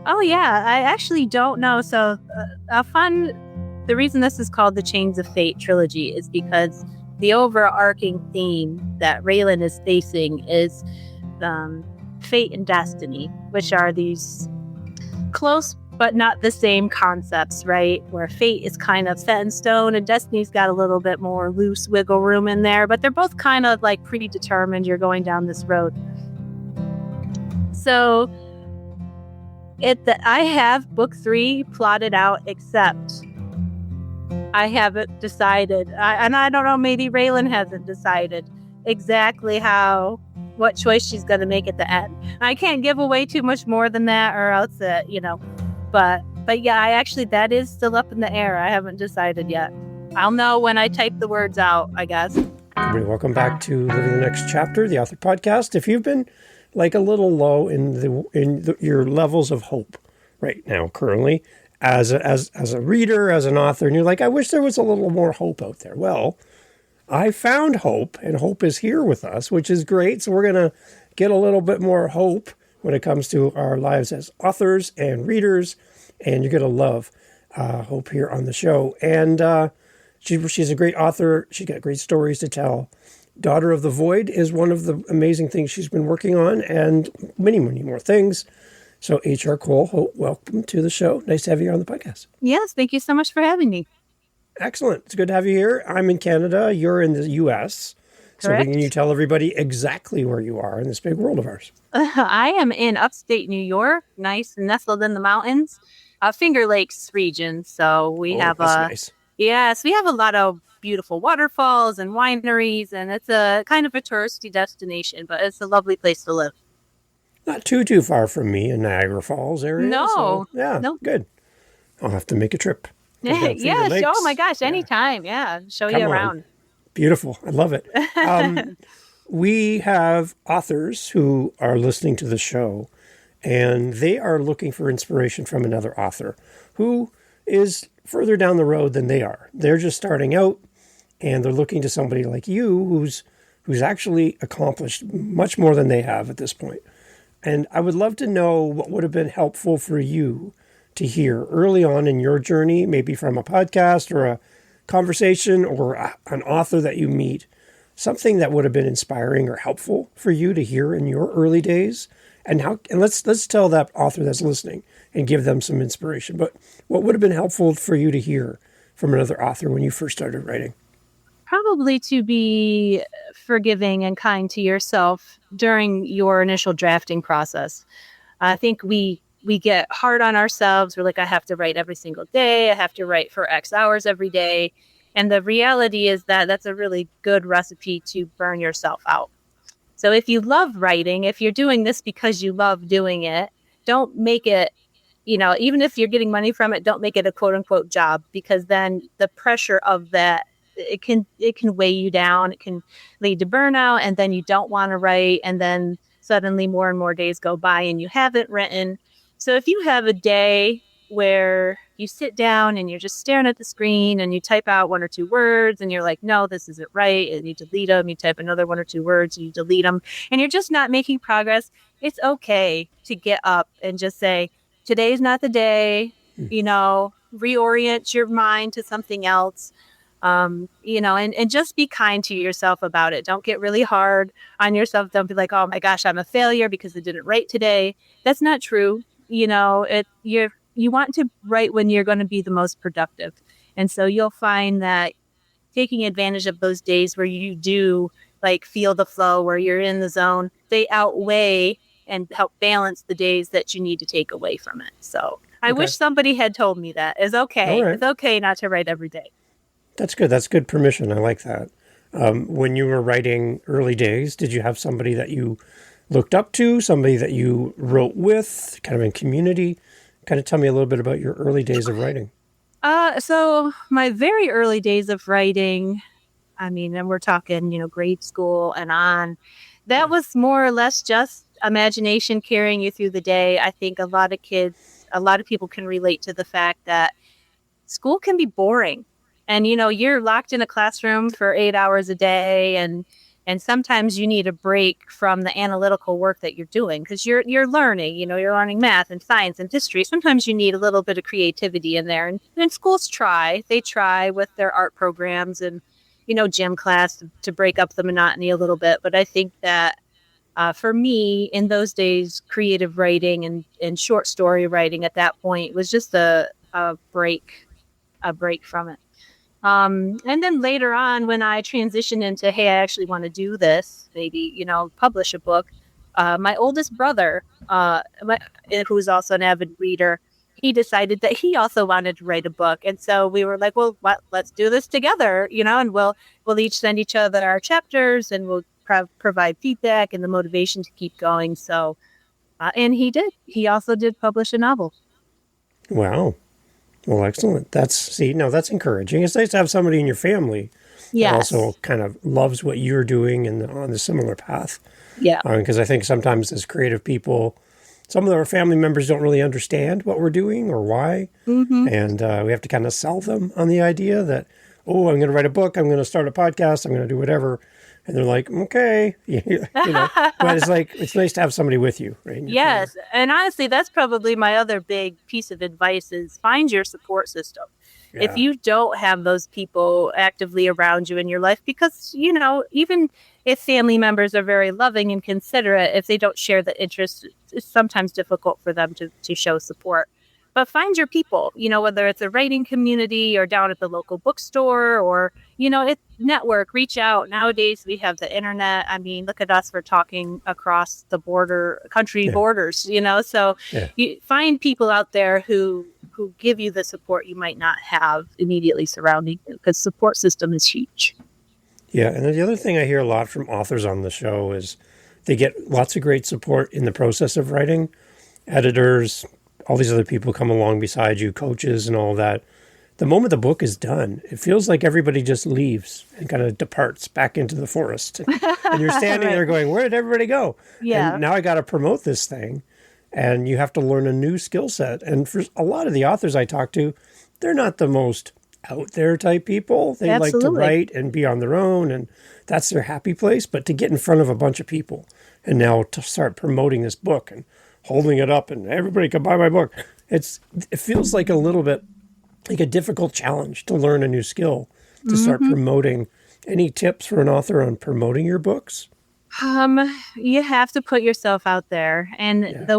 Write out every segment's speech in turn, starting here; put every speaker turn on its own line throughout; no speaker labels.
Oh, yeah. I actually don't know. So, the reason this is called the Chains of Fate trilogy is because the overarching theme that Raelyn is facing is fate and destiny, which are these close but not the same concepts, right? Where fate is kind of set in stone and destiny's got a little bit more loose wiggle room in there, but they're both kind of like predetermined. You're going down this road. So I have book 3 plotted out, except I haven't decided, and I don't know, maybe Raelyn hasn't decided exactly what choice she's going to make at the end. I can't give away too much more than that, or else, but yeah, that is still up in the air. I haven't decided yet. I'll know when I type the words out, I guess.
Everybody, welcome back to Living the Next Chapter, the author podcast. If you've been like a little low in your levels of hope right now, currently, as a reader, as an author, and you're like, I wish there was a little more hope out there. Well, I found hope, and hope is here with us, which is great. So we're going to get a little bit more hope when it comes to our lives as authors and readers, and you're going to love Hope here on the show. And she's a great author. She's got great stories to tell. Daughter of the Void is one of the amazing things she's been working on, and many, many more things. So H.R. Cole, Hope, welcome to the show. Nice to have you on the podcast.
Yes, thank you so much for having me.
Excellent. It's good to have you here. I'm in Canada. You're in the U.S.
Correct.
So can you tell everybody exactly where you are in this big world of ours?
I am in upstate New York, nice and nestled in the mountains, Finger Lakes region. So we have
nice.
Yes, we have a lot of beautiful waterfalls and wineries, and it's a kind of a touristy destination, but it's a lovely place to live.
Not too far from me in Niagara Falls area.
No.
So, yeah, no. Good. I'll have to make a trip.
Yeah, oh my gosh, anytime. Yeah, show you around.
On. Beautiful. I love it. We have authors who are listening to the show, and they are looking for inspiration from another author who is further down the road than they are. They're just starting out, and they're looking to somebody like you who's actually accomplished much more than they have at this point. And I would love to know what would have been helpful for you to hear early on in your journey, maybe from a podcast or a conversation or an author that you meet, something that would have been inspiring or helpful for you to hear in your early days. And let's tell that author that's listening and give them some inspiration. But what would have been helpful for you to hear from another author when you first started writing?
Probably to be forgiving and kind to yourself during your initial drafting process. I think we get hard on ourselves. We're like, I have to write every single day. I have to write for X hours every day. And the reality is that that's a really good recipe to burn yourself out. So if you love writing, if you're doing this because you love doing it, don't make it, even if you're getting money from it, don't make it a quote unquote job, because then the pressure of that, it can weigh you down. It can lead to burnout, and then you don't want to write. And then suddenly more and more days go by and you haven't written. So if you have a day where you sit down and you're just staring at the screen and you type out 1 or 2 words and you're like, no, this isn't right, and you delete them, you type another 1 or 2 words, and you delete them, and you're just not making progress, it's okay to get up and just say, today's not the day, reorient your mind to something else, and just be kind to yourself about it. Don't get really hard on yourself. Don't be like, oh my gosh, I'm a failure because I didn't write today. That's not true. You want to write when you're going to be the most productive. And so you'll find that taking advantage of those days where you do like feel the flow, where you're in the zone, they outweigh and help balance the days that you need to take away from it. So I wish somebody had told me that. It's okay. Right. It's okay not to write every day.
That's good. That's good permission. I like that. When you were writing early days, did you have somebody that you looked up to, somebody that you wrote with, kind of in community? Kind of tell me a little bit about your early days of writing.
So my very early days of writing, and we're talking, grade school and on, that was more or less just imagination carrying you through the day. I think a lot of people can relate to the fact that school can be boring. And, you're locked in a classroom for 8 hours a day, and And sometimes you need a break from the analytical work that you're doing because you're learning, you're learning math and science and history. Sometimes you need a little bit of creativity in there. And schools they try with their art programs and, gym class to break up the monotony a little bit. But I think that for me, in those days, creative writing and short story writing at that point was just a break from it. And then later on, when I transitioned into, hey, I actually want to do this, maybe, publish a book, my oldest brother, who's also an avid reader, he decided that he also wanted to write a book. And so we were like, well, let's do this together, and we'll each send each other our chapters and we'll provide feedback and the motivation to keep going. So, and he also did publish a novel.
Wow. Well, excellent. That's encouraging. It's nice to have somebody in your family that
Yes.
also kind of loves what you're doing and on the similar path.
Yeah.
Because I think sometimes as creative people, some of our family members don't really understand what we're doing or why.
Mm-hmm.
And we have to kind of sell them on the idea that, oh, I'm going to write a book, I'm going to start a podcast, I'm going to do whatever. And they're like, okay, but it's nice to have somebody with you, right?
Yes. And honestly, that's probably my other big piece of advice is find your support system.
Yeah.
If you don't have those people actively around you in your life, because, even if family members are very loving and considerate, if they don't share the interest, it's sometimes difficult for them to show support. But find your people, whether it's a writing community or down at the local bookstore or, network, reach out. Nowadays, we have the internet. I mean, look at us, we're talking across the country borders, so you find people out there who give you the support you might not have immediately surrounding you because support system is huge.
Yeah. And then the other thing I hear a lot from authors on the show is they get lots of great support in the process of writing. Editors, all these other people come along beside you, coaches and all that. The moment the book is done, it feels like everybody just leaves and kind of departs back into the forest. And you're standing
Right.
there going, where did everybody go?
Yeah.
And now I got to promote this thing. And you have to learn a new skill set. And for a lot of the authors I talk to, they're not the most out there type people. They like to write and be on their own, and that's their happy place. But to get in front of a bunch of people and now to start promoting this book and holding it up and everybody can buy my book, it feels like a little bit like a difficult challenge to learn a new skill, to start promoting. Any tips for an author on promoting your books?
You have to put yourself out there. And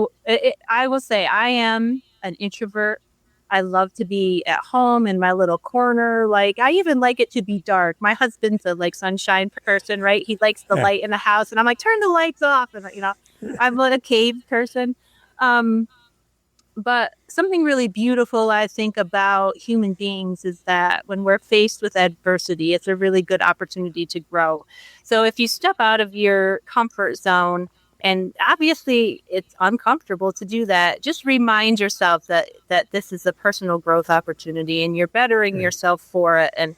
I will say I am an introvert. I love to be at home in my little corner. Like, I even like it to be dark. My husband's a sunshine person, right? He likes the light in the house, and I'm like, turn the lights off. And I'm a cave person. But something really beautiful, I think, about human beings is that when we're faced with adversity, it's a really good opportunity to grow. So if you step out of your comfort zone, and obviously it's uncomfortable to do that, just remind yourself that this is a personal growth opportunity and you're bettering yourself for it. And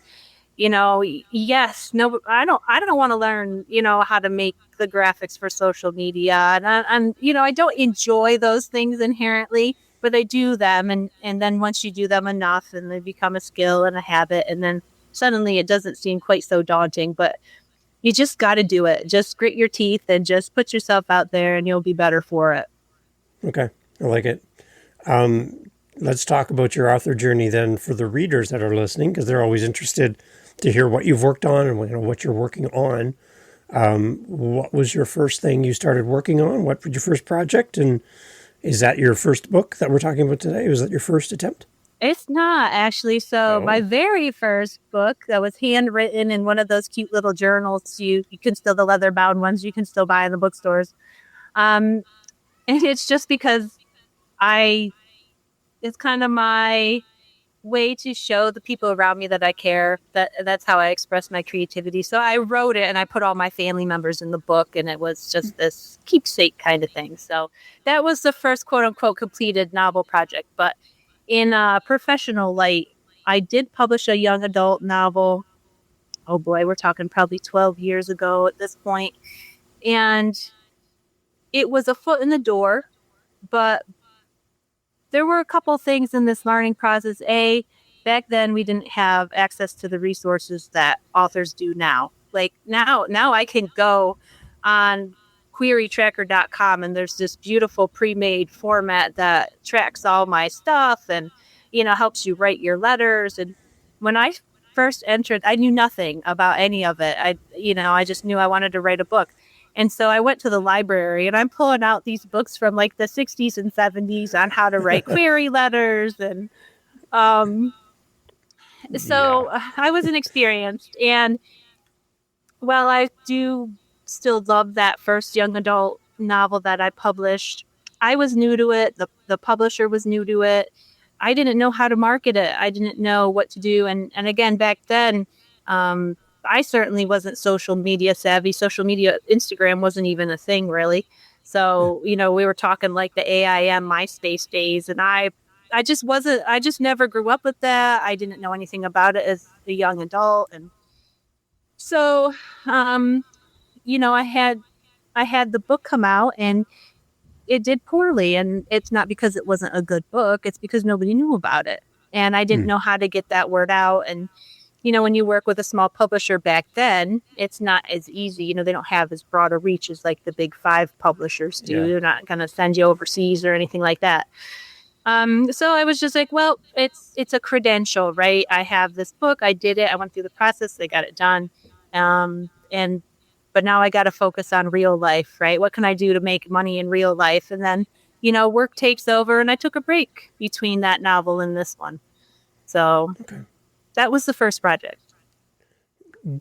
yes, no, I don't want to learn, how to make the graphics for social media. And I don't enjoy those things inherently, but I do them. And then once you do them enough and they become a skill and a habit, and then suddenly it doesn't seem quite so daunting, but you just got to do it. Just grit your teeth and just put yourself out there and you'll be better for it.
Okay. I like it. Let's talk about your author journey then for the readers that are listening, because they're always interested to hear what you've worked on and what you're working on. What was your first thing you started working on? What was your first project? And is that your first book that we're talking about today? Was that your first attempt?
It's not actually. So my very first book that was handwritten in one of those cute little journals, you can still, the leather bound ones, you can still buy in the bookstores. And it's just because it's kind of my way to show the people around me that I care. That's how I express my creativity. So I wrote it and I put all my family members in the book, and it was just this keepsake kind of thing. So that was the first quote unquote completed novel project. But in a professional light, I did publish a young adult novel. Oh boy, we're talking probably 12 years ago at this point. And it was a foot in the door, but there were a couple things in this learning process. Back then we didn't have access to the resources that authors do now. like now I can go on querytracker.com and there's this beautiful pre-made format that tracks all my stuff and, helps you write your letters. And when I first entered, I knew nothing about any of it. I just knew I wanted to write a book. And so I went to the library and I'm pulling out these books from like the 60s and 70s on how to write query letters. And um,
Yeah.
so I was inexperienced. And while I do still love that first young adult novel that I published, I was new to it. The publisher was new to it. I didn't know how to market it. I didn't know what to do. And again, back then, I certainly wasn't social media savvy. Social media, Instagram wasn't even a thing really. So, we were talking like the AIM MySpace days, and I just wasn't, I just never grew up with that. I didn't know anything about it as a young adult. And so, I had the book come out and it did poorly. And it's not because it wasn't a good book. It's because nobody knew about it. And I didn't know how to get that word out. And, when you work with a small publisher back then, it's not as easy. They don't have as broad a reach as like the big 5 publishers do.
Yeah.
They're not going to send you overseas or anything like that. So I was just like, well, it's a credential, right? I have this book. I did it. I went through the process. They got it done. But now I got to focus on real life, right? What can I do to make money in real life? And then, work takes over, and I took a break between that novel and this one. So that was the first project.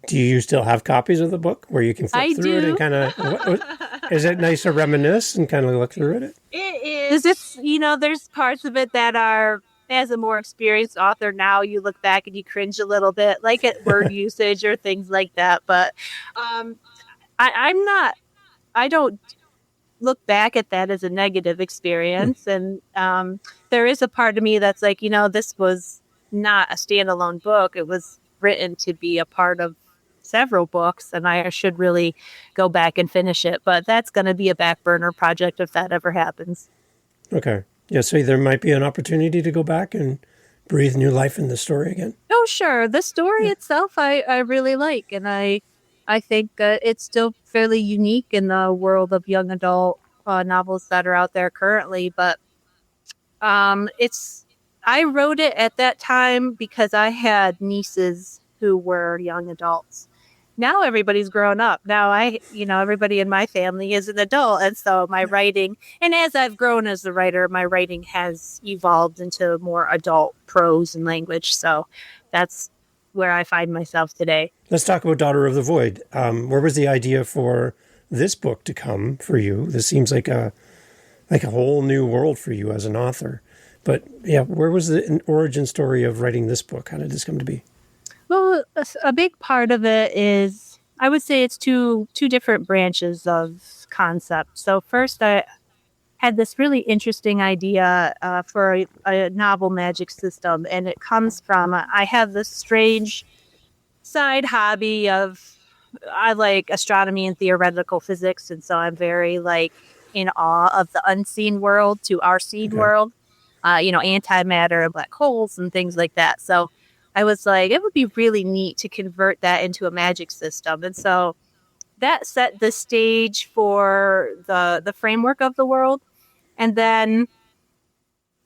Do you still have copies of the book where you can flip
I
through
do.
it and kind of, is it nice to reminisce and kind of look through it?
It is. There's parts of it that are, as a more experienced author now, you look back and you cringe a little bit, like at word usage or things like that. But I don't look back at that as a negative experience. And there is a part of me that's like, this was not a standalone book. It was written to be a part of several books, and I should really go back and finish it. But that's going to be a back burner project if that ever happens.
Okay. Yeah, so there might be an opportunity to go back and breathe new life in the story again.
Oh, sure. The story itself, I really like, and I think it's still fairly unique in the world of young adult novels that are out there currently. But I wrote it at that time because I had nieces who were young adults. Now everybody's grown up. Now everybody in my family is an adult. And so my writing, and as I've grown as a writer, my writing has evolved into more adult prose and language. So that's where I find myself today.
Let's talk about Daughter of the Void. Where was the idea for this book to come for you? This seems like a whole new world for you as an author. But yeah, where was the origin story of writing this book? How did this come to be?
Well, a big part of it is, I would say it's two different branches of concept. So first, I had this really interesting idea for a novel magic system, and it comes from, I have this strange side hobby of, I like astronomy and theoretical physics, and so I'm very like in awe of the unseen world to our seen world, antimatter and black holes and things like that. So I was like, it would be really neat to convert that into a magic system. And so that set the stage for the framework of the world. And then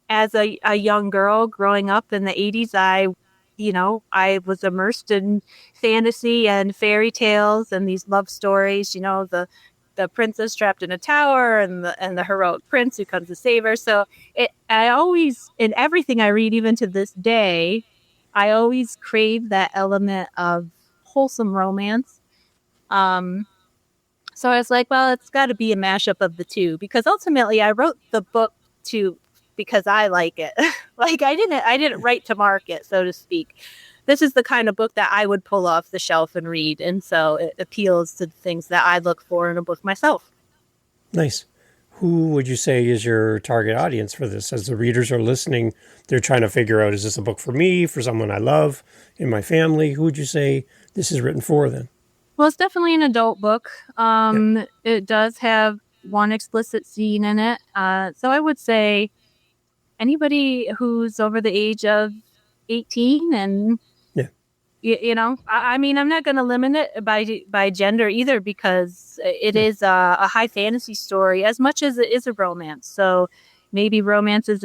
as a young girl growing up in the 80s, I was immersed in fantasy and fairy tales and these love stories, the princess trapped in a tower and the heroic prince who comes to save her. So I always, in everything I read, even to this day, I always crave that element of wholesome romance. So I was like, well, it's got to be a mashup of the two, because ultimately I wrote the book because I like it. Like I didn't write to market, so to speak. This is the kind of book that I would pull off the shelf and read. And so it appeals to things that I look for in a book myself.
Nice. Who would you say is your target audience for this? As the readers are listening, they're trying to figure out, is this a book for me, for someone I love, in my family? Who would you say this is written for then?
Well, it's definitely an adult book. It does have one explicit scene in it. So I would say anybody who's over the age of 18 and I mean, I'm not going to limit it by gender either, because it
Yeah.
is a high fantasy story as much as it is a romance. So maybe romance is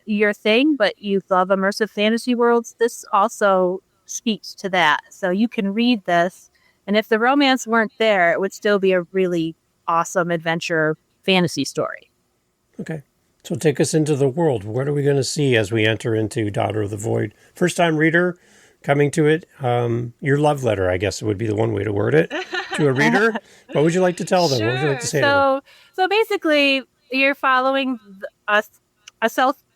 your thing, but you love immersive fantasy worlds. This also speaks to that. So you can read this, and if the romance weren't there, it would still be a really awesome adventure fantasy story.
Okay. So take us into the world. What are we going to see as we enter into Daughter of the Void? First time reader coming to it. Your love letter, I guess, would be the one way to word it to a reader. What would you like to tell them? What would you like to
Sure.
say to them?
So basically, you're following a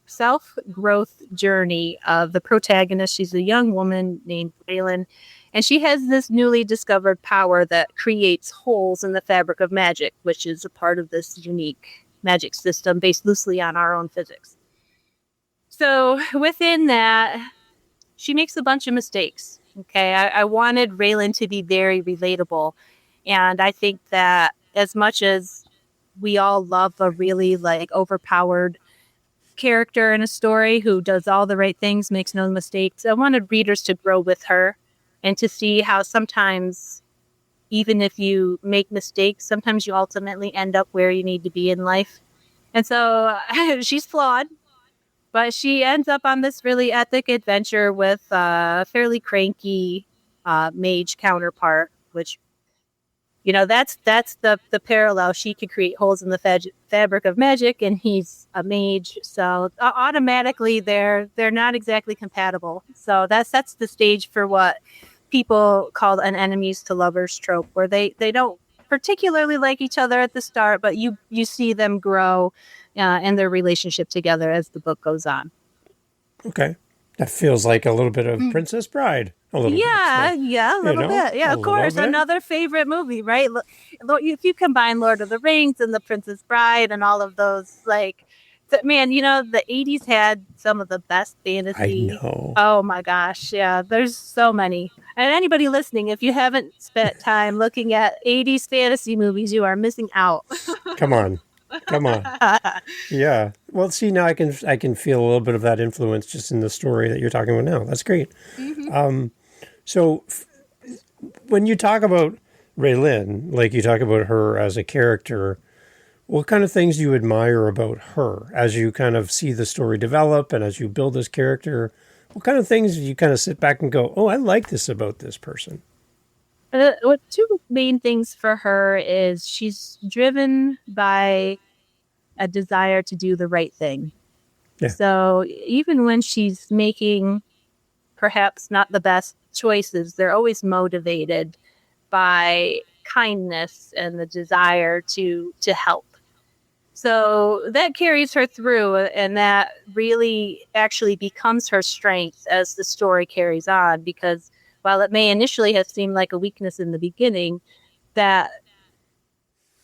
self growth journey of the protagonist. She's a young woman named Raelyn, and she has this newly discovered power that creates holes in the fabric of magic, which is a part of this unique magic system based loosely on our own physics. So within that, she makes a bunch of mistakes. Okay, I wanted Raelyn to be very relatable, and I think that as much as we all love a really like overpowered character in a story who does all the right things, makes no mistakes, I wanted readers to grow with her and to see how sometimes, even if you make mistakes, sometimes you ultimately end up where you need to be in life. And so she's flawed, but she ends up on this really epic adventure with a fairly cranky mage counterpart, which that's the parallel. She could create holes in the fabric of magic, and he's a mage, so automatically they're not exactly compatible. So that sets the stage for what people call an enemies to lovers trope, where they don't particularly like each other at the start, but you see them grow and their relationship together as the book goes on.
Okay. That feels like a little bit of Princess Bride. A little bit.
Yeah,
So,
yeah, a little bit. Yeah,
a
of
little
course.
bit.
Another favorite movie, right? If you combine Lord of the Rings and The Princess Bride and all of those, like, man, the 80s had some of the best
I
fantasy.
know.
Oh my gosh. Yeah, there's so many. And anybody listening, if you haven't spent time looking at 80s fantasy movies, you are missing out.
Come on. Come on. Yeah. Well, see, now I can feel a little bit of that influence just in the story that you're talking about now. That's great.
hmm
So when you talk about Raelyn, like you talk about her as a character, what kind of things do you admire about her as you kind of see the story develop and as you build this character? What kind of things do you kind of sit back and go, oh, I like this about this person?
What two main things for her is she's driven by a desire to do the right thing.
Yeah.
So even when she's making perhaps not the best choices, they're always motivated by kindness and the desire to help. So that carries her through, and that really actually becomes her strength as the story carries on, because while it may initially have seemed like a weakness in the beginning, that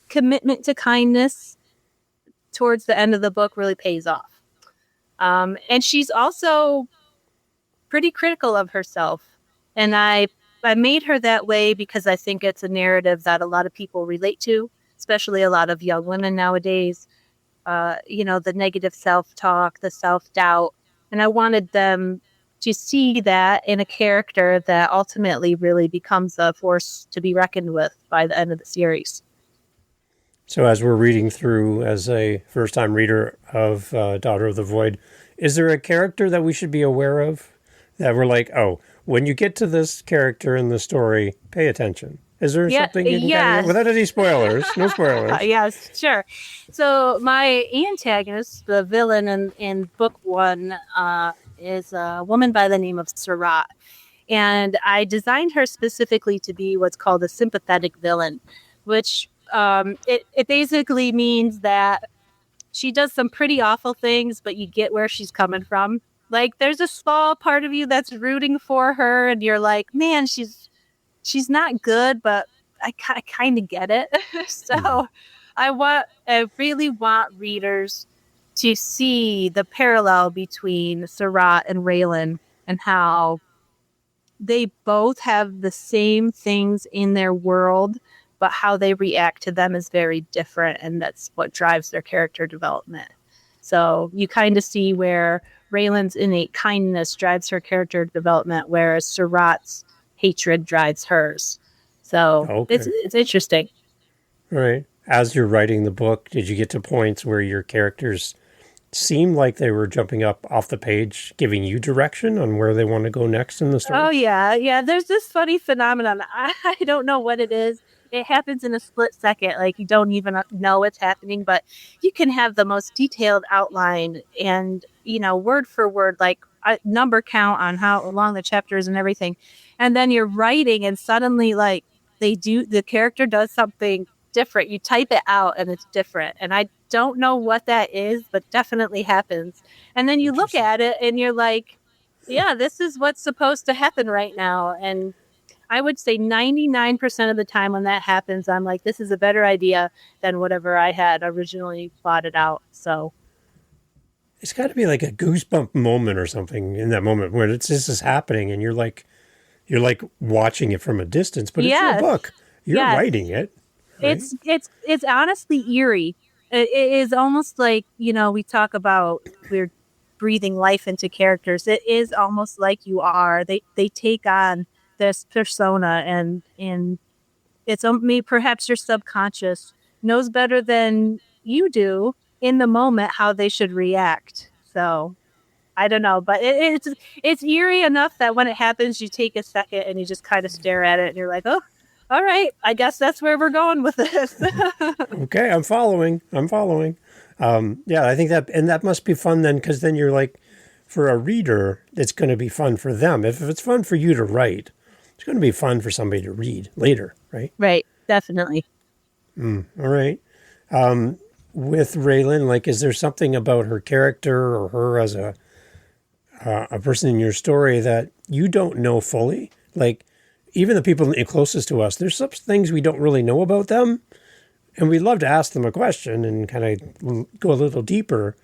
commitment to kindness towards the end of the book really pays off. And she's also pretty critical of herself. And I made her that way because I think it's a narrative that a lot of people relate to, especially a lot of young women nowadays. The negative self-talk, the self-doubt. And I wanted them to see that in a character that ultimately really becomes a force to be reckoned with by the end of the series.
So as we're reading through as a first-time reader of Daughter of the Void, is there a character that we should be aware of that we're like, oh, when you get to this character in the story, pay attention? Is there
Yeah,
something you can kind of,
yes.
without any spoilers, no spoilers?
Yes, sure. So my antagonist, the villain in book one, is a woman by the name of Surat. And I designed her specifically to be what's called a sympathetic villain, which it basically means that she does some pretty awful things, but you get where she's coming from. Like there's a small part of you that's rooting for her, and you're like, man, she's not good, but I kind of get it.
Mm.
So I really want readers to see the parallel between Surat and Raelyn, and how they both have the same things in their world, but how they react to them is very different, and that's what drives their character development. So you kind of see where Raelyn's innate kindness drives her character development, whereas Surratt's hatred drives hers. So it's
Okay.
it's interesting.
All right. As you're writing the book, did you get to points where your characters seemed like they were jumping up off the page, giving you direction on where they want to go next in the
Oh
story?
yeah. There's this funny phenomenon. I don't know what it is. It happens in a split second. Like you don't even know it's happening, but you can have the most detailed outline and word for word, like a number count on how long the chapter is and everything. And then you're writing, and suddenly, like the character does something different. You type it out, and it's different. And I don't know what that is, but definitely happens. And then you look
Interesting.
at it, and you're like, yeah, this is what's supposed to happen right now. And I would say 99% of the time when that happens, I'm like, this is a better idea than whatever I had originally plotted out. So,
It's got to be like a goosebump moment or something in that moment where this is happening and you're like watching it from a distance, but it's your
yes,
book. You're
yes.
writing it, right?
It's honestly eerie. It is almost like, we talk about we're breathing life into characters. It is almost like you are. They take on this persona, and it's me, perhaps your subconscious knows better than you do in the moment how they should react. So I don't know, but it's eerie enough that when it happens, you take a second and you just kind of stare at it, and you're like, oh, all right, I guess that's where we're going with this.
Okay, I'm following. I'm following. Yeah, I think that must be fun then, because then you're like, for a reader, it's going to be fun for them. If it's fun for you to write, it's going to be fun for somebody to read later, right?
Right, definitely.
All right. With Raelyn, like, is there something about her character or her as a person in your story that you don't know fully? Like, even the people closest to us, there's some things we don't really know about them, and we'd love to ask them a question and kind of go a little deeper,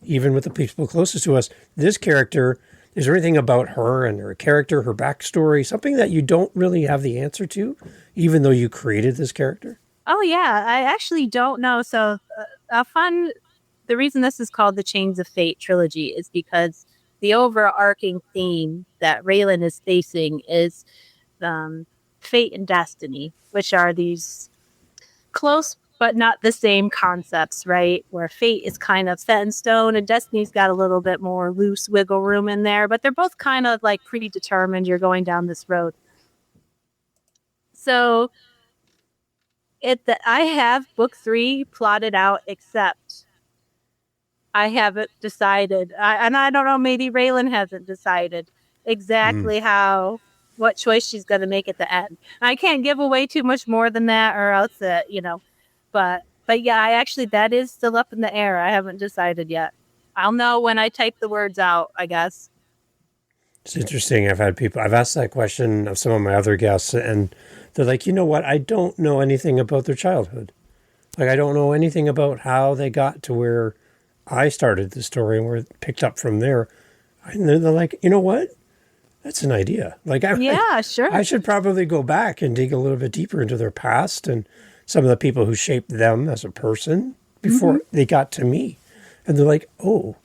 even with the people closest to us. This character, is there anything about her and her character, her backstory, something that you don't really have the answer to, even though you created this character?
Oh yeah, I actually don't know. So the reason this is called the Chains of Fate trilogy is because the overarching theme that Raelyn is facing is um, fate and destiny, which are these close but not the same concepts, right? Where fate is kind of set in stone and destiny's got a little bit more loose wiggle room in there, but they're both kind of like predetermined. You're going down this road. So I have book 3 plotted out, except I haven't decided, and I don't know, maybe Raelyn hasn't decided
Mm.
exactly what choice she's going to make at the end. I can't give away too much more than that, or else, but yeah, that is still up in the air. I haven't decided yet. I'll know when I type the words out, I guess.
It's interesting. I've asked that question of some of my other guests, and they're like, you know what? I don't know anything about their childhood. Like, I don't know anything about how they got to where I started the story and where it picked up from there. And they're like, you know what? That's an idea. Like,
Yeah,
I
sure.
should probably go back and dig a little bit deeper into their past and some of the people who shaped them as a person
Hmm.
before they got to me. And they're like, oh,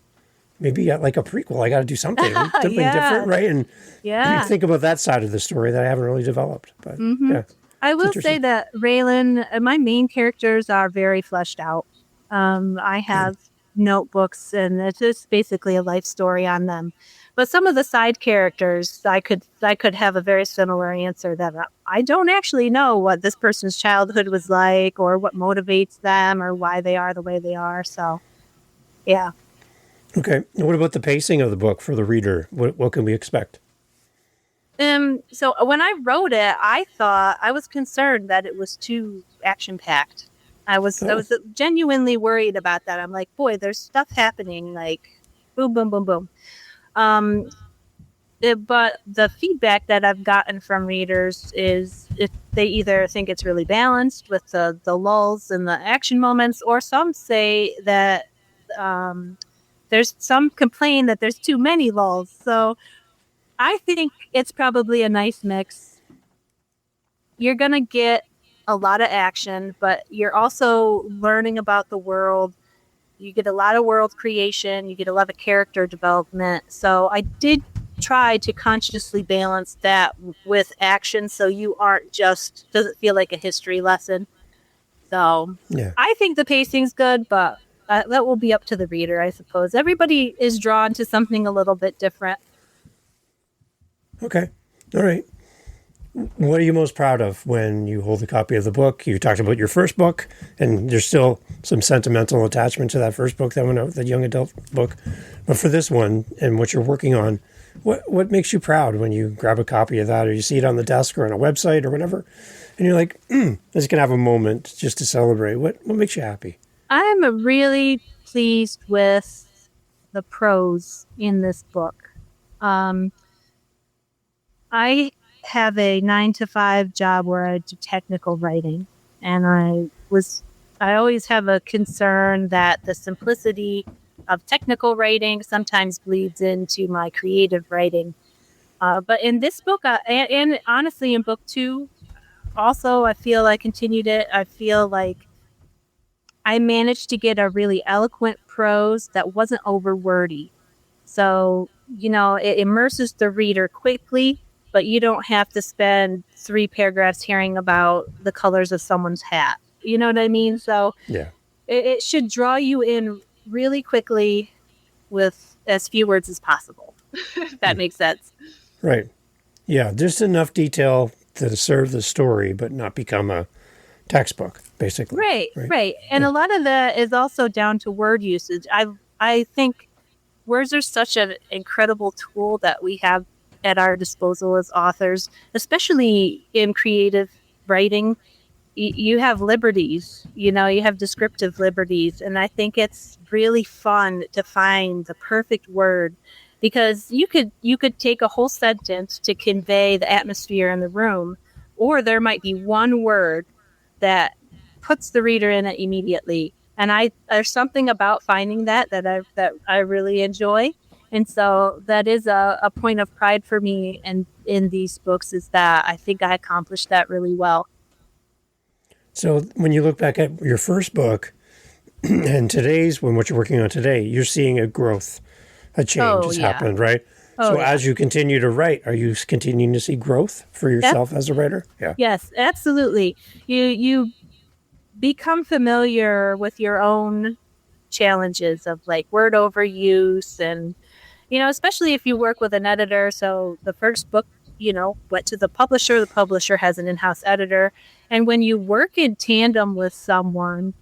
maybe like a prequel. I got to do something different,
Yeah,
right? And
yeah.
think about that side of the story that I haven't really developed. But
Hmm.
yeah,
I
it's
will say
interesting.
that Raelyn, my main characters are very fleshed out. I
Good.
have notebooks, and it's just basically a life story on them. But some of the side characters, I could have a very similar answer that I don't actually know what this person's childhood was like, or what motivates them, or why they are the way they are. So yeah.
Okay. And what about the pacing of the book for the reader? What can we expect?
So when I wrote it, I was concerned that it was too action packed. I
Oh,
was genuinely worried about that. I'm like, boy, there's stuff happening, like boom, boom, boom, boom. Um, but the feedback that I've gotten from readers is if they either think it's really balanced with the lulls and the action moments, or some say that um, there's some complain that there's too many lulls. So I think it's probably a nice mix. You're going to get a lot of action, but you're also learning about the world. You get a lot of world creation. You get a lot of character development. So I did try to consciously balance that with action, so you aren't just doesn't feel like a history lesson. So
Yeah.
I think the pacing's good, but that will be up to the reader, I suppose. Everybody is drawn to something a little bit different.
Okay. All right. What are you most proud of when you hold a copy of the book? You talked about your first book, and there's still some sentimental attachment to that first book that went out, that young adult book. But for this one and what you're working on, what makes you proud when you grab a copy of that, or you see it on the desk or on a website or whatever, and you're like, I just can have a moment just to celebrate. What makes you happy?
I'm really pleased with the prose in this book. I have a 9 to 5 job where I do technical writing, and I always have a concern that the simplicity of technical writing sometimes bleeds into my creative writing. But in this book, and honestly in book 2, also, I feel I continued it. I feel like I managed to get a really eloquent prose that wasn't over wordy. So, it immerses the reader quickly, but you don't have to spend 3 paragraphs hearing about the colors of someone's hat. You know what I mean? So
Yeah.
it should draw you in really quickly with as few words as possible. If that makes sense.
Right. Yeah. Just enough detail to serve the story, but not become a textbook, basically.
Right. And a lot of that is also down to word usage. I think words are such an incredible tool that we have at our disposal as authors, especially in creative writing. You have liberties, you have descriptive liberties. And I think it's really fun to find the perfect word, because you could take a whole sentence to convey the atmosphere in the room, or there might be one word that puts the reader in it immediately. And there's something about finding that I really enjoy. And so that is a point of pride for me, and in these books, is that I think I accomplished that really well.
So when you look back at your first book and what you're working on today, you're seeing a growth, a change has happened, right? So as you continue to write, are you continuing to see growth for yourself as a writer? Yeah.
Yes, absolutely. You become familiar with your own challenges of like word overuse, and especially if you work with an editor. So the first book, went to the publisher has an in-house editor, and when you work in tandem with someone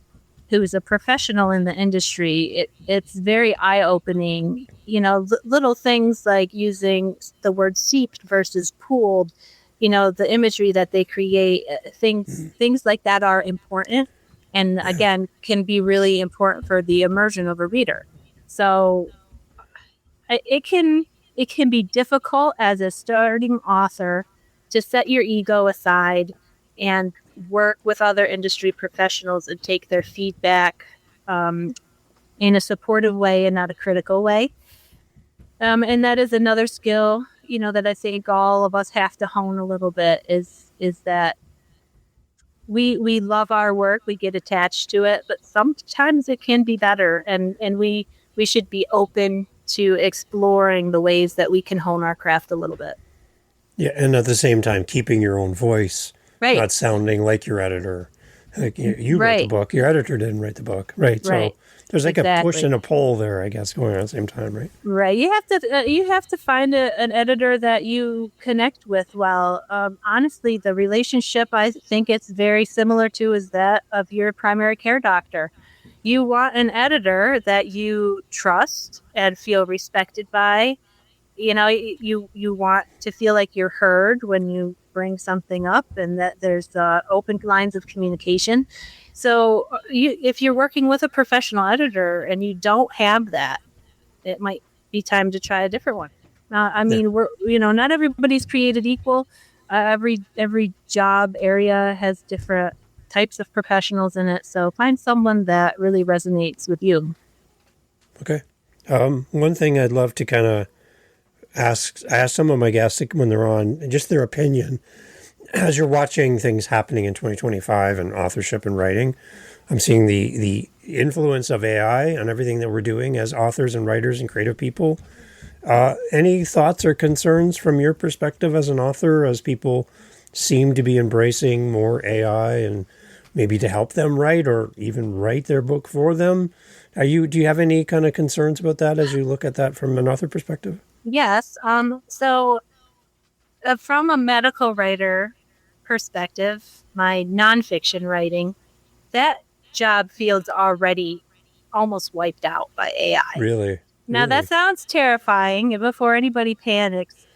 who's a professional in the industry, it's very eye-opening. Little things like using the word seeped versus pooled, the imagery that they create, things like that are important, and again can be really important for the immersion of a reader. So it can be difficult as a starting author to set your ego aside and work with other industry professionals and take their feedback in a supportive way and not a critical way. And that is another skill, that I think all of us have to hone a little bit, is that we love our work, we get attached to it, but sometimes it can be better, and we should be open to exploring the ways that we can hone our craft a little bit.
Yeah, and at the same time, keeping your own voice,
right?
Not sounding like your editor. Like you wrote the book, your editor didn't write the book, right? So there's like a push and a pull there, I guess, going on at the same time, right?
Right. You have to find an editor that you connect with well. Honestly, the relationship I think it's very similar to is that of your primary care doctor. You want an editor that you trust and feel respected by. You want to feel like you're heard when you bring something up, and that there's open lines of communication. So if you're working with a professional editor and you don't have that, it might be time to try a different one. We're not everybody's created equal. Every job area has different types of professionals in it. So find someone that really resonates with you.
Okay. One thing I'd love to kind of ask some of my guests when they're on, just their opinion, as you're watching things happening in 2025 and authorship and writing. I'm seeing the influence of AI on everything that we're doing as authors and writers and creative people. Any thoughts or concerns from your perspective as an author, as people seem to be embracing more AI and maybe to help them write or even write their book for them? Do you have any kind of concerns about that as you look at that from an author perspective?
Yes. From a medical writer perspective, my nonfiction writing, that job field's already almost wiped out by AI.
Really?
Now, that
Really?
sounds terrifying. And before anybody panics,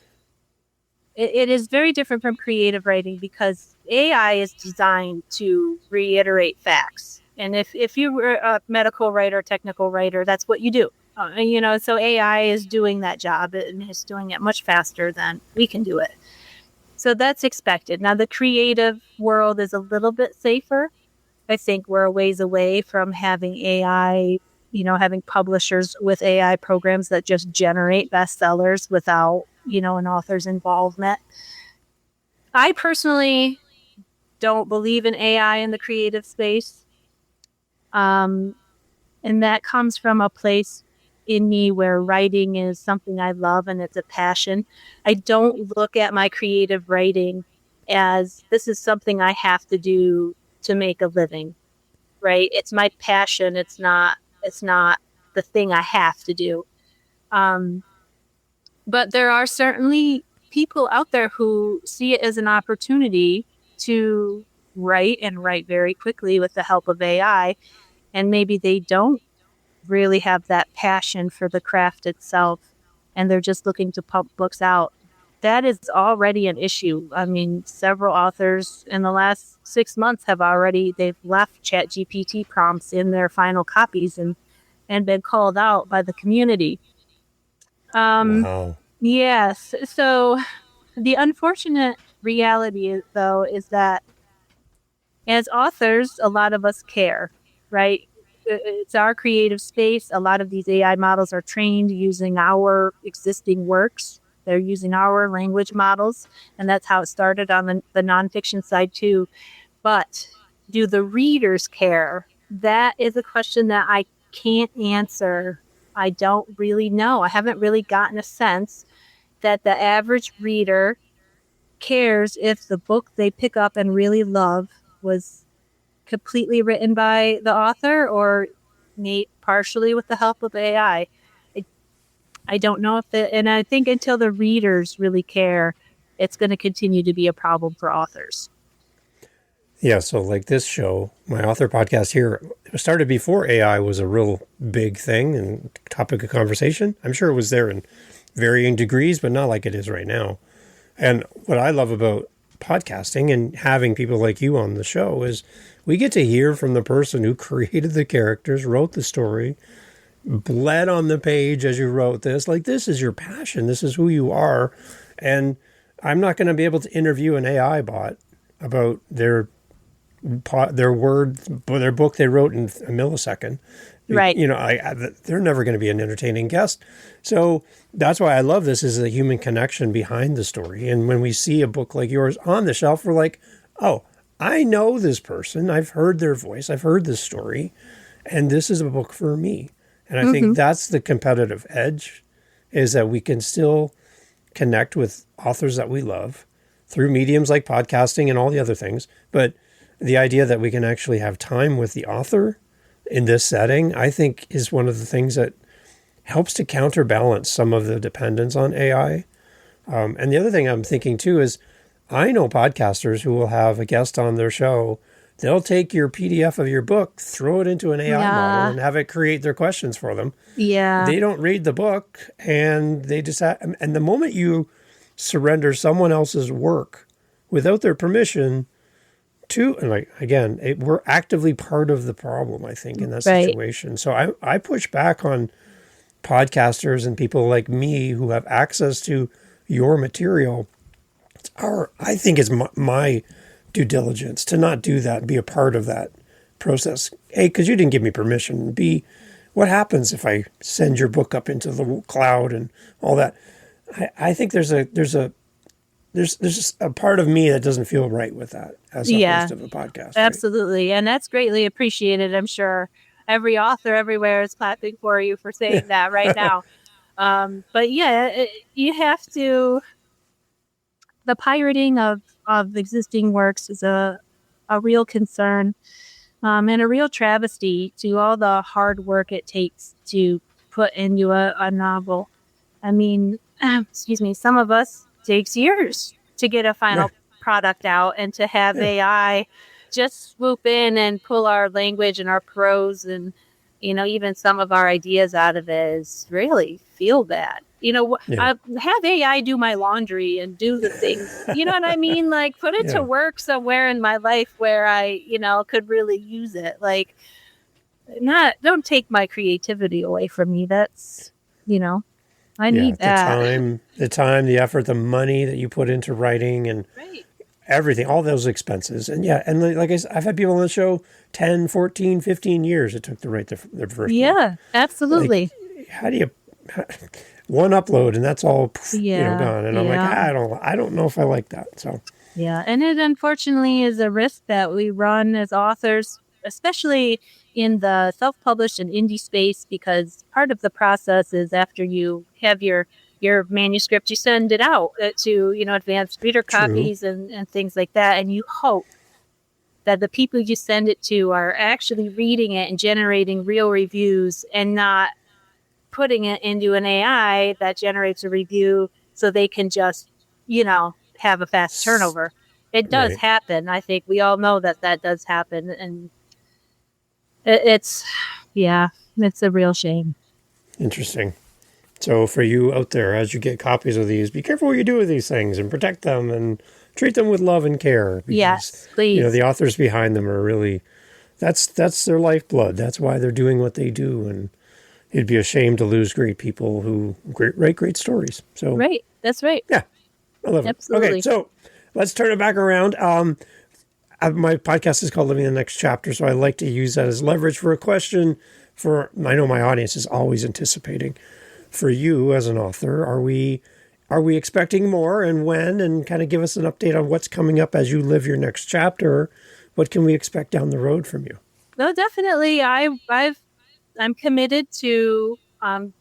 it is very different from creative writing because AI is designed to reiterate facts. And if you were a medical writer, technical writer, that's what you do. So AI is doing that job and is doing it much faster than we can do it. So that's expected. Now, the creative world is a little bit safer. I think we're a ways away from having AI, having publishers with AI programs that just generate bestsellers without, an author's involvement. I personally don't believe in AI in the creative space. And that comes from a place in me where writing is something I love and it's a passion. I don't look at my creative writing as this is something I have to do to make a living, right? It's my passion. It's not the thing I have to do. But there are certainly people out there who see it as an opportunity to write and write very quickly with the help of AI. And maybe they don't really have that passion for the craft itself and they're just looking to pump books out. That is already an issue. I mean, several authors in the last 6 months they've left ChatGPT prompts in their final copies and been called out by the community.
Wow.
Yes. So the unfortunate reality though is that as authors, a lot of us care, right? It's our creative space. A lot of these AI models are trained using our existing works. They're using our language models, and that's how it started on the nonfiction side too. But do the readers care? That is a question that I can't answer. I don't really know. I haven't really gotten a sense that the average reader cares if the book they pick up and really love was completely written by the author or made partially with the help of AI. I don't know and I think until the readers really care, it's going to continue to be a problem for authors.
Yeah, so like this show, my author podcast here, it started before AI was a real big thing and topic of conversation. I'm sure it was there in varying degrees, but not like it is right now. And what I love about podcasting and having people like you on the show is we get to hear from the person who created the characters, wrote the story, bled on the page as you wrote this. Like, this is your passion. This is who you are. And I'm not going to be able to interview an AI bot about their book they wrote in a millisecond.
Right.
They're never going to be an entertaining guest. So that's why I love this is the human connection behind the story. And when we see a book like yours on the shelf, we're like, oh, I know this person. I've heard their voice. I've heard this story. And this is a book for me. And I think that's the competitive edge, is that we can still connect with authors that we love through mediums like podcasting and all the other things. But the idea that we can actually have time with the author in this setting, I think, is one of the things that helps to counterbalance some of the dependence on AI. And the other thing I'm thinking too is I know podcasters who will have a guest on their show. They'll take your PDF of your book, throw it into an AI model and have it create their questions for them.
Yeah.
They don't read the book and they just and the moment you surrender someone else's work without their permission to, and like, again, we're actively part of the problem, I think, in that situation. So I push back on podcasters and people like me who have access to your material. I think it's my due diligence to not do that and be a part of that process. A, because you didn't give me permission. B, what happens if I send your book up into the cloud and all that? I think there's just a part of me that doesn't feel right with that as a host of a podcast.
Absolutely. Right? And that's greatly appreciated, I'm sure. every author everywhere is clapping for you for saying that right now. But yeah, you have to. The pirating of existing works is a real concern, and a real travesty to all the hard work it takes to put into a novel. I mean, excuse me, some of us takes years to get a
Yeah.
final product out, and to have
Yeah.
AI just swoop in and pull our language and our prose and, even some of our ideas out of it is really feel bad.
Yeah.
I have AI do my laundry and do the things, you know what I mean? Like, put it to
Yeah.
work somewhere in my life where I, could really use it. Like, don't take my creativity away from me. That's, I
Yeah.
need that.
The effort, the money that you put into writing and
Right.
everything, all those expenses. And yeah, and like I said, I've had people on the show 10, 14, 15 years it took to write their first book.
Yeah,
Like,
absolutely.
how do you, one upload and that's all,
Yeah,
gone. And I'm like,
yeah,
I don't know if I like that. So,
yeah. And it unfortunately is a risk that we run as authors, especially in the self-published and indie space, because part of the process is after you have your manuscript, you send it out to, advanced reader
true.
copies and things like that, and you hope that the people you send it to are actually reading it and generating real reviews, and not putting it into an AI that generates a review so they can just, have a fast turnover. It does
Right.
happen. I think we all know that that does happen. And it's, yeah, it's a real shame.
Interesting. So for you out there, as you get copies of these, be careful what you do with these things and protect them and treat them with love and care because,
Yes, please.
the authors behind them are really, that's their lifeblood. That's why they're doing what they do. And it'd be a shame to lose great people who write great stories. So
Right. That's right.
yeah, I love it. Okay,
Absolutely.
so let's turn it back around. My podcast is called Living the Next Chapter, so I like to use that as leverage for a question. I know my audience is always anticipating. For you as an author, are we expecting more, and when? And kind of give us an update on what's coming up as you live your next chapter. What can we expect down the road from you?
No, definitely. I'm committed to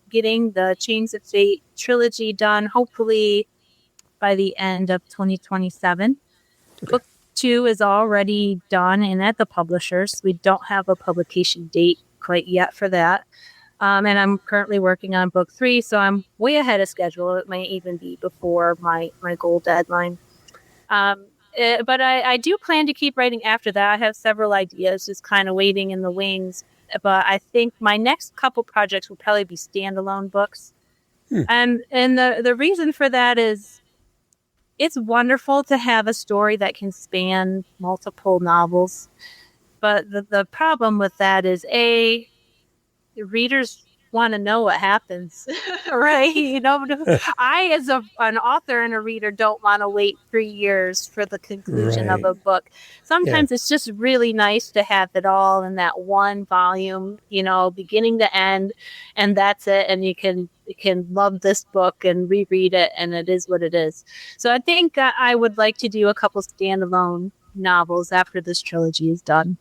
getting the Chains of Fate trilogy done, hopefully by the end of 2027.
Okay,
Book 2 is already done and at the publishers. We don't have a publication date quite yet for that. And I'm currently working on book 3, so I'm way ahead of schedule. It might even be before my goal deadline. But I do plan to keep writing after that. I have several ideas just kind of waiting in the wings. But I think my next couple projects will probably be standalone books. And the reason for that is it's wonderful to have a story that can span multiple novels. But the problem with that is, the readers want to know what happens, right? I, as an author and a reader, don't want to wait 3 years for the conclusion of
right.
a book.
Yeah,
Sometimes it's just really nice to have it all in that one volume, beginning to end, and that's it. And you can love this book and reread it, and it is what it is. So I think I would like to do a couple standalone novels after this trilogy is done.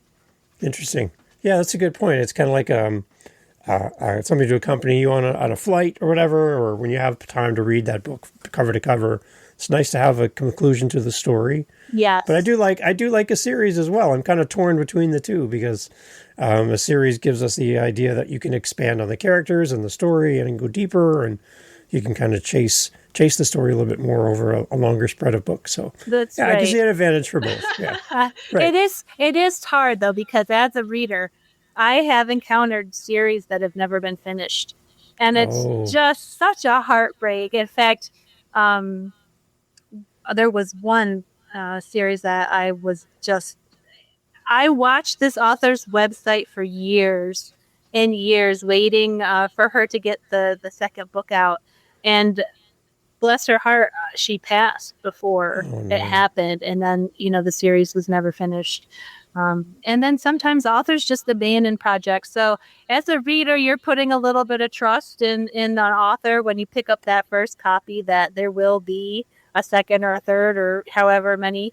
interesting. Yeah, that's a good point. It's kind of like somebody to accompany you on a flight or whatever, or when you have time to read that book cover to cover. It's nice to have a conclusion to the story. But
Yes.
I do like a series as well. I'm kind of torn between the two because a series gives us the idea that you can expand on the characters and the story and go deeper, and you can kind of chase the story a little bit more over a longer spread of books. So
That's
yeah, I can see
right.
an advantage for both. Yeah, right.
It is hard though, because as a reader, I have encountered series that have never been finished, and it's
Oh,
just such a heartbreak. In fact, um, there was one series that I watched this author's website for years and years, waiting for her to get the second book out, and bless her heart, she passed before
oh
it
no.
happened. And then, the series was never finished. And then sometimes authors just abandon projects. So as a reader, you're putting a little bit of trust in an author when you pick up that first copy, that there will be a second or a third or however many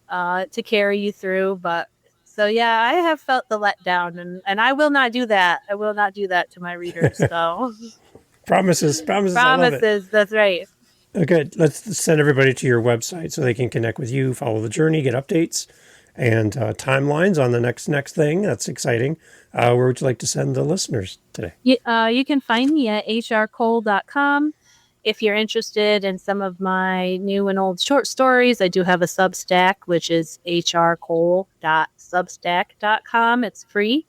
to carry you through. But So yeah, I have felt the letdown, and I will not do that. I will not do that to my readers. So
Promises. I love it.
promises. That's right.
Okay, let's send everybody to your website so they can connect with you, follow the journey, get updates, and timelines on the next thing. That's exciting. Where would you like to send the listeners today?
You can find me at hrcole.com. If you're interested in some of my new and old short stories, I do have a Substack, which is hrcole.substack.com. It's free.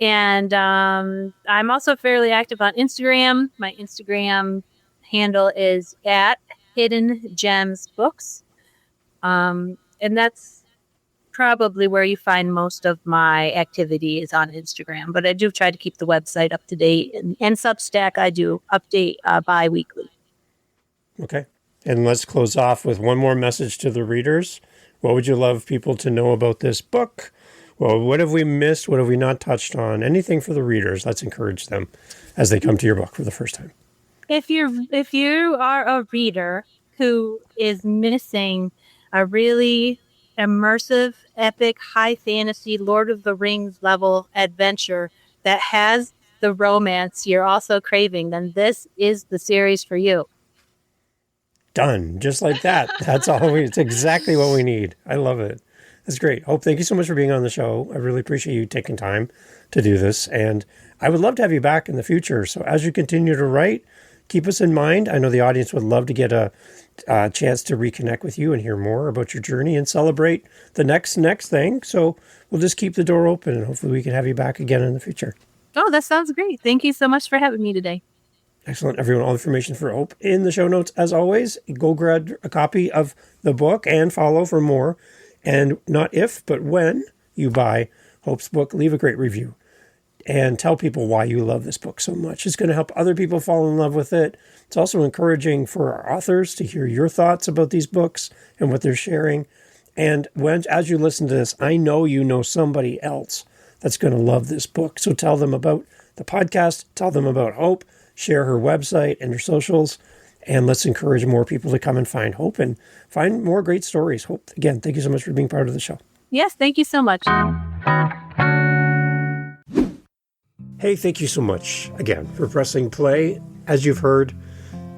And I'm also fairly active on Instagram. My Instagram handle is at Hidden Gems Books. And that's probably where you find most of my activity is on Instagram. But I do try to keep the website up to date. And Substack, I do update bi-weekly.
Okay. And let's close off with one more message to the readers. What would you love people to know about this book? Well, what have we missed? What have we not touched on? Anything for the readers. Let's encourage them as they come to your book for the first time.
If you are a reader who is missing a really immersive, epic, high fantasy, Lord of the Rings level adventure that has the romance you're also craving, then this is the series for you.
Done. Just like that. That's all it's exactly what we need. I love it. That's great. Hope, thank you so much for being on the show. I really appreciate you taking time to do this. And I would love to have you back in the future. So as you continue to write, keep us in mind. I know the audience would love to get a chance to reconnect with you and hear more about your journey and celebrate the next thing. So we'll just keep the door open and hopefully we can have you back again in the future.
Oh, that sounds great. Thank you so much for having me today.
Excellent. Everyone, all the information for Hope in the show notes. As always, go grab a copy of the book and follow for more. And not if, but when you buy Hope's book, leave a great review and tell people why you love this book so much. It's going to help other people fall in love with it. It's also encouraging for our authors to hear your thoughts about these books and what they're sharing. And as you listen to this, I know you know somebody else that's going to love this book. So tell them about the podcast, tell them about Hope, share her website and her socials, and let's encourage more people to come and find Hope and find more great stories. Hope, again, thank you so much for being part of the show.
Yes, thank you so much.
Hey, thank you so much again for pressing play. As you've heard,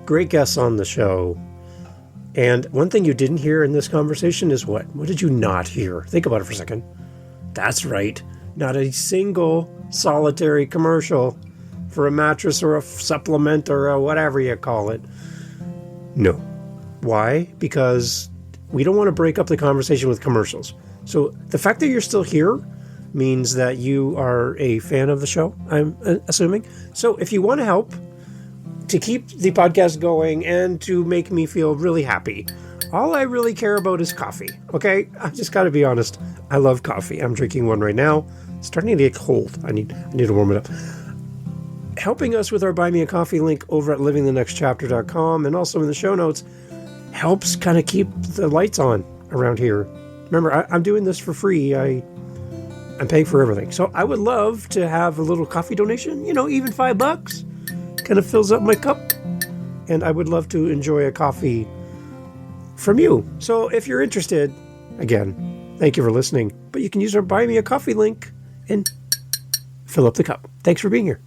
great guests on the show. And one thing you didn't hear in this conversation is what? What did you not hear? Think about it for a second. That's right. Not a single solitary commercial for a mattress or a supplement or a whatever you call it. No. Why? Because we don't want to break up the conversation with commercials. So the fact that you're still here means that you are a fan of the show, I'm assuming. So if you want to help to keep the podcast going and to make me feel really happy, all I really care about is coffee, okay? I just got to be honest. I love coffee. I'm drinking one right now. It's starting to get cold. I need to warm it up. Helping us with our Buy Me a Coffee link over at livingthenextchapter.com and also in the show notes helps kind of keep the lights on around here. Remember, I'm doing this for free. I'm paying for everything. So I would love to have a little coffee donation, even $5 kind of fills up my cup. And I would love to enjoy a coffee from you. So if you're interested, again, thank you for listening. But you can use our Buy Me a Coffee link and fill up the cup. Thanks for being here.